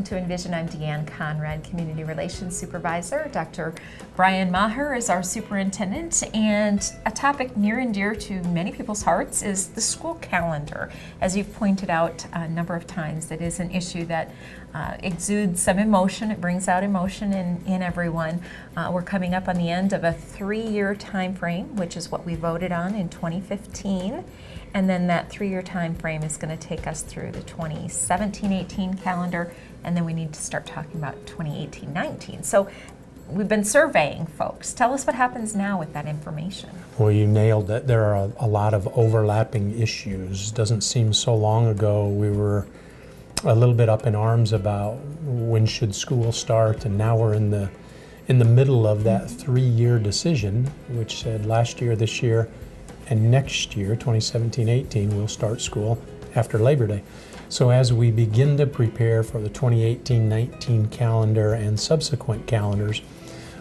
to Envision. I'm Deanne Conrad, Community Relations Supervisor. Dr. Brian Maher is our superintendent, and a topic near and dear to many people's hearts is the school calendar. As you've pointed out a number of times, it is an issue that exudes some emotion. It brings out emotion in everyone. We're coming up on the end of a 3-year time frame, which is what we voted on in 2015. And then that 3-year time frame is going to take us through the 2017-18 calendar, and then we need to start talking about 2018-19. So we've been surveying folks. Tell us what happens now with that information. Well, you nailed it. There are a lot of overlapping issues. Doesn't seem so long ago we were a little bit up in arms about when should school start, and now we're in the middle of that 3-year decision, which said last year, this year, and next year, 2017-18, we'll start school after Labor Day. So as we begin to prepare for the 2018-19 calendar and subsequent calendars,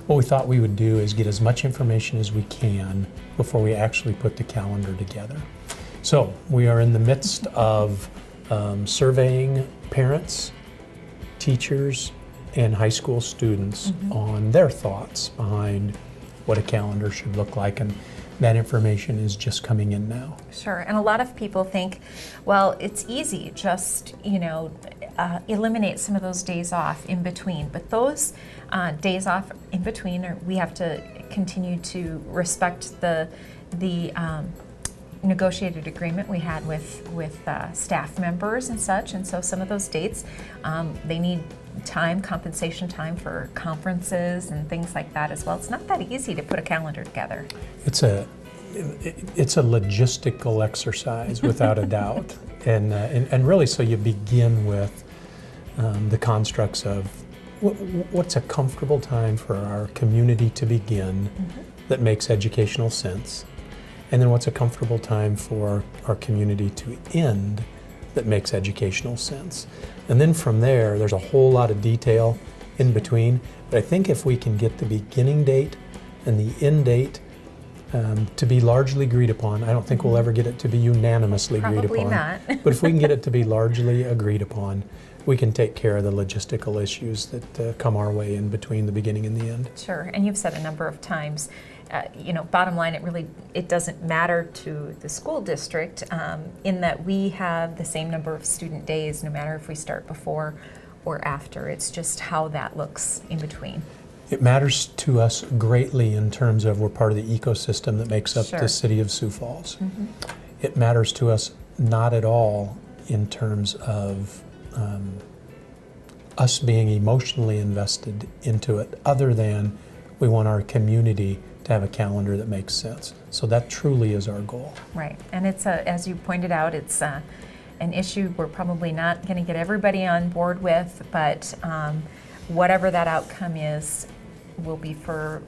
what we thought we would do is get as much information as we can before we actually put the calendar together. So we are in the midst of surveying parents, teachers, and high school students on their thoughts behind what a calendar should look like, and that information is just coming in now. Sure, and a lot of people think, well, it's easy, just, eliminate some of those days off in between. But those days off in between, we have to continue to respect the negotiated agreement we had with staff members and such. And so some of those dates, they need compensation time for conferences and things like that as well. It's not that easy to put a calendar together. It's a logistical exercise without a doubt, and really, so you begin with the constructs of what's a comfortable time for our community to begin that makes educational sense, and then what's a comfortable time for our community to end that makes educational sense. And then from there, there's a whole lot of detail in between. But I think if we can get the beginning date and the end date to be largely agreed upon, I don't think we'll ever get it to be unanimously agreed upon. Probably not. But if we can get it to be largely agreed upon, we can take care of the logistical issues that come our way in between the beginning and the end. Sure, and you've said a number of times, bottom line, it doesn't matter to the school district in that we have the same number of student days no matter if we start before or after. It's just how that looks in between. It matters to us greatly in terms of we're part of the ecosystem that makes up the city of Sioux Falls. It matters to us not at all in terms of us being emotionally invested into it, other than we want our community to have a calendar that makes sense. So that truly is our goal. Right, and it's as you pointed out, it's an issue we're probably not going to get everybody on board with, but whatever that outcome is, will be for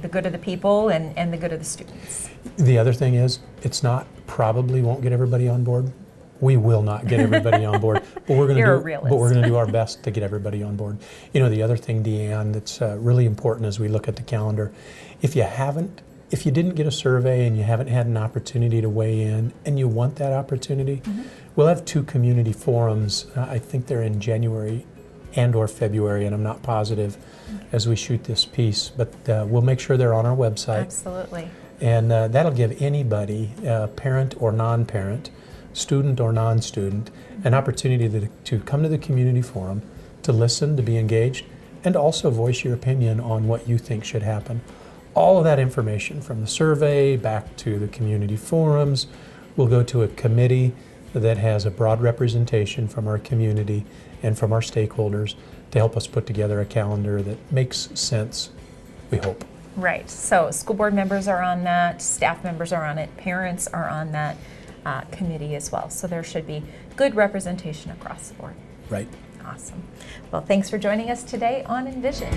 the good of the people and the good of the students. The other thing is, it's not probably won't get everybody on board. We will not get everybody on board, but we're going to do our best to get everybody on board. The other thing, Deanne, that's really important as we look at the calendar, if you didn't get a survey and you haven't had an opportunity to weigh in and you want that opportunity, we'll have 2 community forums. I think they're in January and or February, and I'm not positive as we shoot this piece, but we'll make sure they're on our website. Absolutely. And that'll give anybody, parent or non-parent, student or non-student, an opportunity to come to the community forum, to listen, to be engaged, and also voice your opinion on what you think should happen. All of that information, from the survey back to the community forums, will go to a committee that has a broad representation from our community and from our stakeholders to help us put together a calendar that makes sense, we hope. Right, so school board members are on that, staff members are on it, parents are on that committee as well. So there should be good representation across the board. Right. Awesome. Well, thanks for joining us today on Envision.